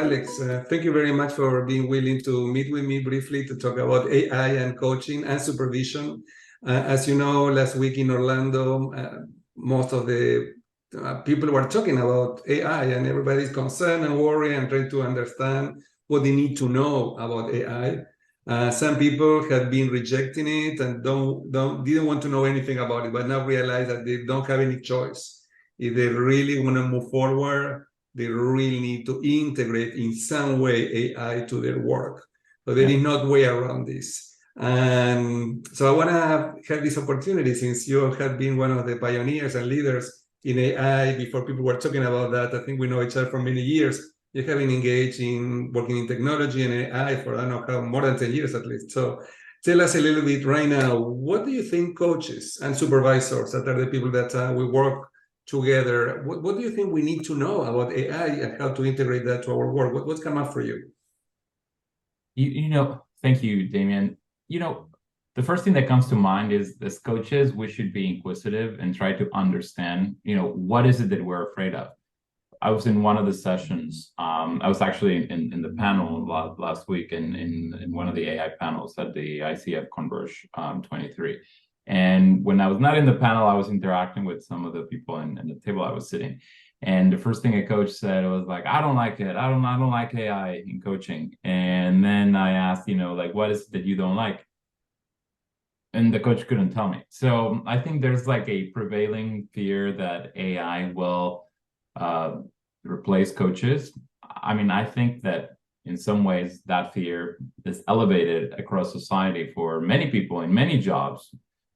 Alex, thank you very much for being willing to meet with me briefly to talk about AI and coaching and supervision. As you know, last week in Orlando, most of the people were talking about AI, and everybody's concerned and worried and trying to understand what they need to know about AI. Some people have been rejecting it and didn't want to know anything about it, but now realize that they don't have any choice. If they really want to move forward, they really need to integrate in some way AI to their work. So there is no way around this. And so I want to have this opportunity, since you have been one of the pioneers and leaders in AI before people were talking about that. I think we know each other for many years. You have been engaged in working in technology and AI for, I don't know, more than 10 years at least. So tell us a little bit right now, what do you think coaches and supervisors, that are the people that we work together, what do you think we need to know about AI and how to integrate that to our work? What's come up for you? Thank you, Damian. The first thing that comes to mind is, as coaches, we should be inquisitive and try to understand, what is it that we're afraid of? I was in one of the sessions. I was actually in the panel last week in one of the AI panels at the ICF Converge 23. And when I was not in the panel, I was interacting with some of the people in the table I was sitting. And the first thing a coach said was like, I don't like it. I don't like AI in coaching. And then I asked, what is it that you don't like? And the coach couldn't tell me. So I think there's like a prevailing fear that AI will replace coaches. I mean, I think that in some ways that fear is elevated across society for many people in many jobs.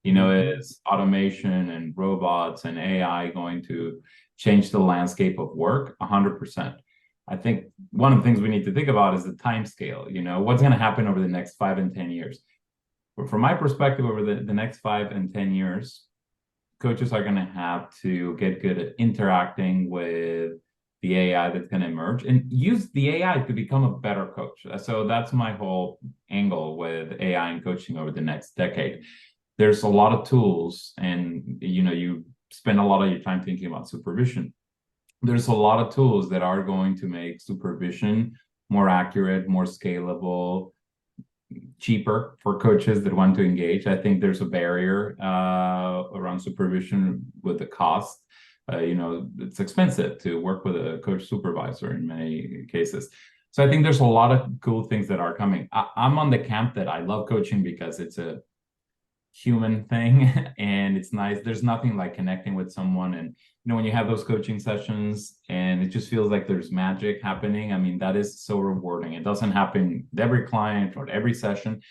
Is automation and robots and AI going to change the landscape of work? 100%. I think one of the things we need to think about is the time scale. What's going to happen over the next 5 and 10 years? But from my perspective, over the next 5 and 10 years, coaches are going to have to get good at interacting with the AI that's going to emerge and use the AI to become a better coach. So that's my whole angle with AI and coaching over the next decade. There's a lot of tools, and you spend a lot of your time thinking about supervision. There's a lot of tools that are going to make supervision more accurate, more scalable, cheaper for coaches that want to engage. I think there's a barrier around supervision with the cost. It's expensive to work with a coach supervisor in many cases. So I think there's a lot of cool things that are coming. I'm on the camp that I love coaching because it's a human thing and it's nice. There's nothing like connecting with someone, and when you have those coaching sessions and it just feels like there's magic happening. I mean, that is so rewarding. It doesn't happen with every client or every session,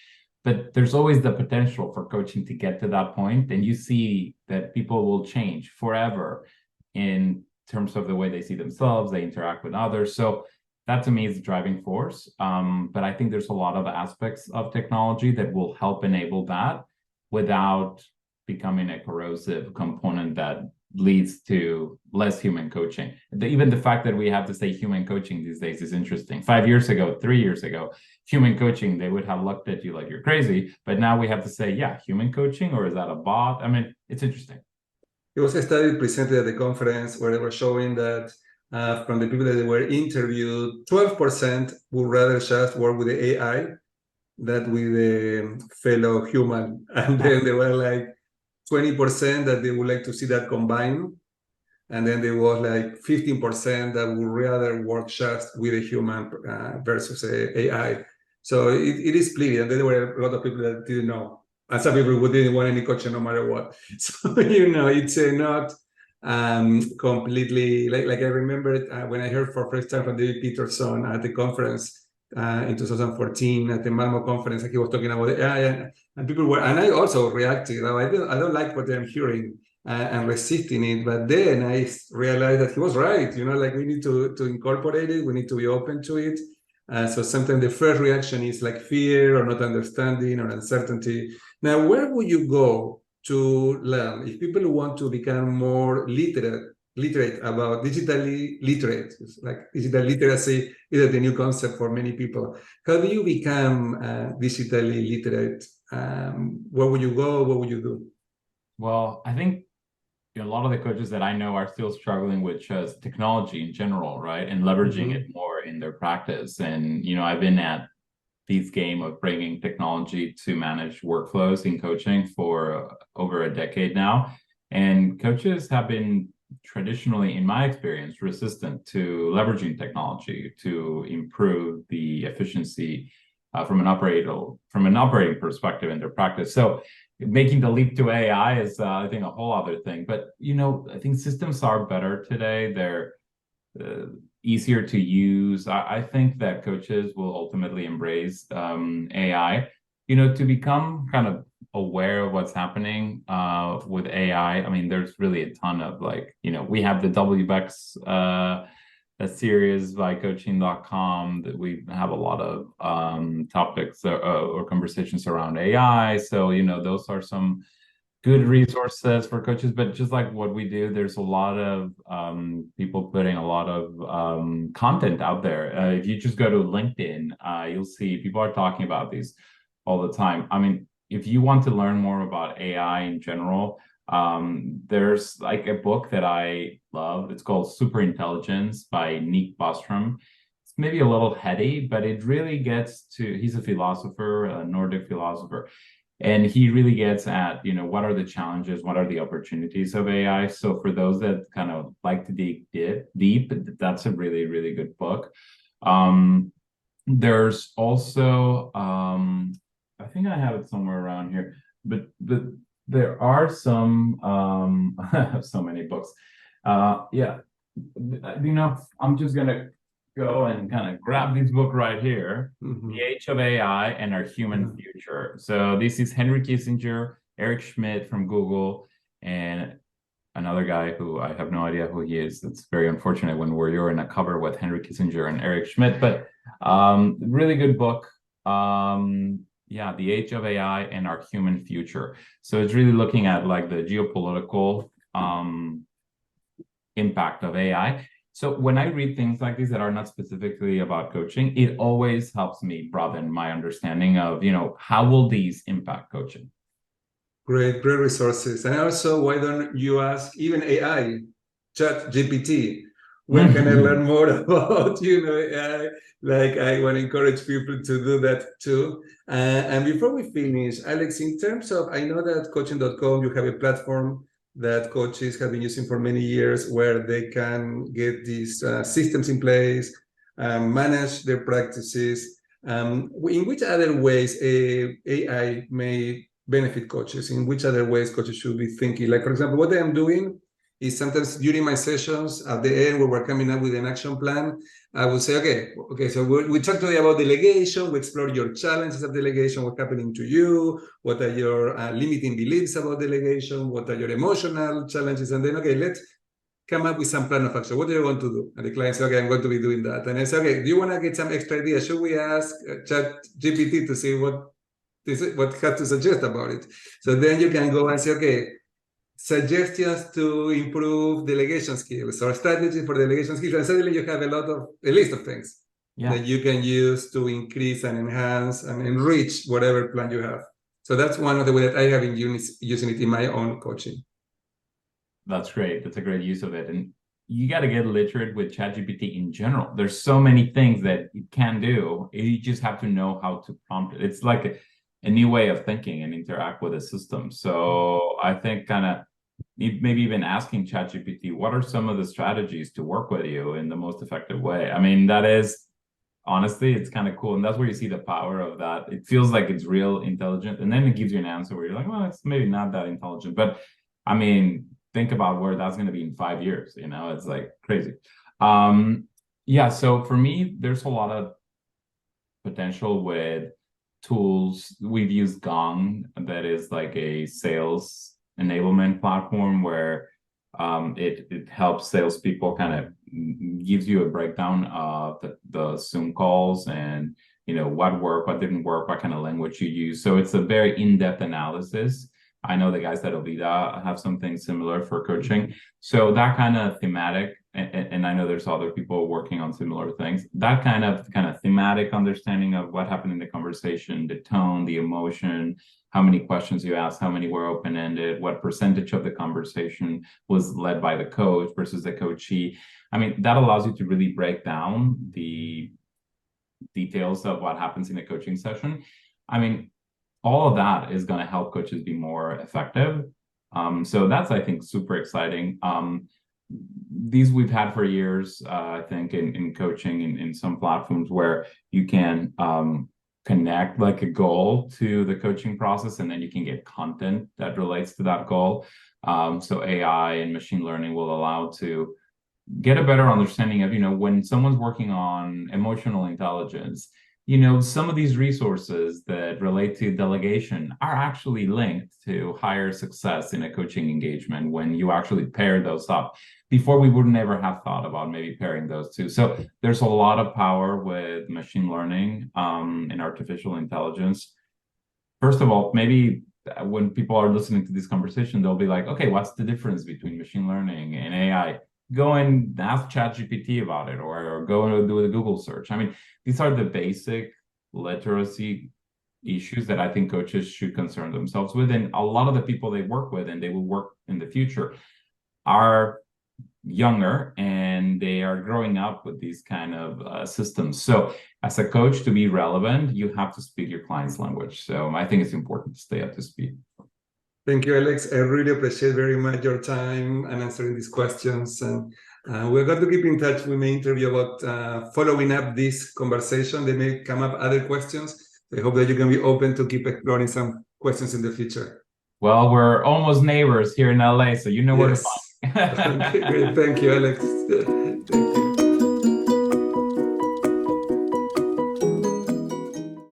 but there's always the potential for coaching to get to that point, and you see that people will change forever in terms of the way they see themselves, they interact with others. So that to me is the driving force. But I think there's a lot of aspects of technology that will help enable that without becoming a corrosive component that leads to less human coaching. Even the fact that we have to say human coaching these days is interesting. 5 years ago, 3 years ago, human coaching, they would have looked at you like you're crazy. But now we have to say, human coaching, or is that a bot? I mean, it's interesting. It was a study presented at the conference where they were showing that from the people that were interviewed, 12% would rather just work with the AI than with a fellow human. And then there were like 20% that they would like to see that combined. And then there was like 15% that would rather work just with a human versus AI. So it is split. And then there were a lot of people that didn't know. And some people who didn't want any coaching no matter what. So, it's not completely, like I remember when I heard for the first time from David Peterson at the conference in 2014 at the Malmo conference, he was talking about AI, and people were, and I also reacted. I don't like what I'm hearing and resisting it, but then I realized that he was right. Like we need to incorporate it. We need to be open to it. So sometimes the first reaction is like fear or not understanding or uncertainty. Now, where would you go to learn if people want to become more literate about digitally literate? It's like digital literacy is the new concept for many people. How do you become digitally literate? Where would you go? What would you do? Well, I think a lot of the coaches that I know are still struggling with just technology in general, right? And leveraging it more in their practice. And, I've been at this game of bringing technology to manage workflows in coaching for over a decade now. And coaches have been traditionally, in my experience, resistant to leveraging technology to improve the efficiency from an operating perspective in their practice. So making the leap to AI is, I think, a whole other thing. But, I think systems are better today. They're easier to use. I think that coaches will ultimately embrace AI, to become kind of aware of what's happening with AI. I mean, there's really a ton of we have the WBEX a series by coaching.com that we have a lot of topics or conversations around AI. So, those are some good resources for coaches, but just like what we do, there's a lot of people putting a lot of content out there. If you just go to LinkedIn, you'll see people are talking about these all the time. I mean, if you want to learn more about AI in general, there's like a book that I love. It's called Superintelligence by Nick Bostrom. It's maybe a little heady, but it really gets to, he's a philosopher, a Nordic philosopher. And he really gets at, what are the challenges, what are the opportunities of AI? So for those that kind of like to dig deep, that's a really, really good book. There's also, I think I have it somewhere around here, but there are some, I have so many books. Yeah, I'm just going to go and kind of grab this book right here, The Age of AI and Our Human Future. So this is Henry Kissinger, Eric Schmidt from Google, and another guy who I have no idea who he is. It's very unfortunate when you're in a cover with Henry Kissinger and Eric Schmidt, but really good book. Yeah, The Age of AI and Our Human Future. So it's really looking at like the geopolitical impact of AI. So when I read things like these that are not specifically about coaching, it always helps me broaden my understanding of, how will these impact coaching? Great resources. And also, why don't you ask even AI, Chat GPT, when can I learn more about, AI? Like, I want to encourage people to do that too. And before we finish, Alex, in terms of, I know that coaching.com, you have a platform that coaches have been using for many years where they can get these systems in place, manage their practices. In which other ways AI may benefit coaches? In which other ways coaches should be thinking? Like, for example, what I am doing is sometimes during my sessions at the end where we're coming up with an action plan, I will say, okay, so we talked today about delegation, we explore your challenges of delegation, what's happening to you, what are your limiting beliefs about delegation, what are your emotional challenges, and then, okay, let's come up with some plan of action. What do you want to do? And the client says, okay, I'm going to be doing that. And I say, okay, do you want to get some extra ideas? Should we ask Chat GPT to see what has to suggest about it? So then you can go and say, okay, suggestions to improve delegation skills or strategies for delegation skills, and suddenly you have a list of things that you can use to increase and enhance and enrich whatever plan you have. So that's one of the ways that I have been using it in my own coaching. That's great. That's a great use of it. And you got to get literate with ChatGPT in general. There's so many things that it can do. You just have to know how to prompt it. It's like a new way of thinking and interact with a system. So I think kind of maybe even asking ChatGPT, what are some of the strategies to work with you in the most effective way? I mean, that is, honestly, it's kind of cool. And that's where you see the power of that. It feels like it's real intelligent. And then it gives you an answer where you're like, well, it's maybe not that intelligent. But I mean, think about where that's going to be in 5 years. It's like crazy. Yeah, so for me, there's a lot of potential with tools. We've used Gong, that is like a sales enablement platform where it helps salespeople, kind of gives you a breakdown of the Zoom calls and what worked, what didn't work, what kind of language you use. So it's a very in-depth analysis. I know the guys at Ovida have something similar for coaching. So that kind of thematic, and I know there's other people working on similar things, that kind of thematic understanding of what happened in the conversation, the tone, the emotion, how many questions you asked, how many were open-ended, what percentage of the conversation was led by the coach versus the coachee. I mean, that allows you to really break down the details of what happens in a coaching session. I mean, all of that is going to help coaches be more effective. So that's, I think, super exciting. These we've had for years, I think, in coaching in some platforms where you can connect like a goal to the coaching process, and then you can get content that relates to that goal. So AI and machine learning will allow to get a better understanding of, when someone's working on emotional intelligence, some of these resources that relate to delegation are actually linked to higher success in a coaching engagement when you actually pair those up. Before, we would never have thought about maybe pairing those two. So there's a lot of power with machine learning and artificial intelligence. First of all, maybe when people are listening to this conversation, they'll be like, okay, what's the difference between machine learning and AI? Go and ask ChatGPT about it, or go and do a Google search. I mean, these are the basic literacy issues that I think coaches should concern themselves with. And a lot of the people they work with, and they will work in the future, are younger, and they are growing up with these kind of systems. So as a coach, to be relevant, you have to speak your client's language. So I think it's important to stay up to speed. Thank you, Alex. I really appreciate very much your time and answering these questions. And we're going to keep in touch. We may interview about following up this conversation. There may come up other questions. I hope that you can be open to keep exploring some questions in the future. Well, we're almost neighbors here in LA, so you know where to find. Okay, great. Thank you, Alex.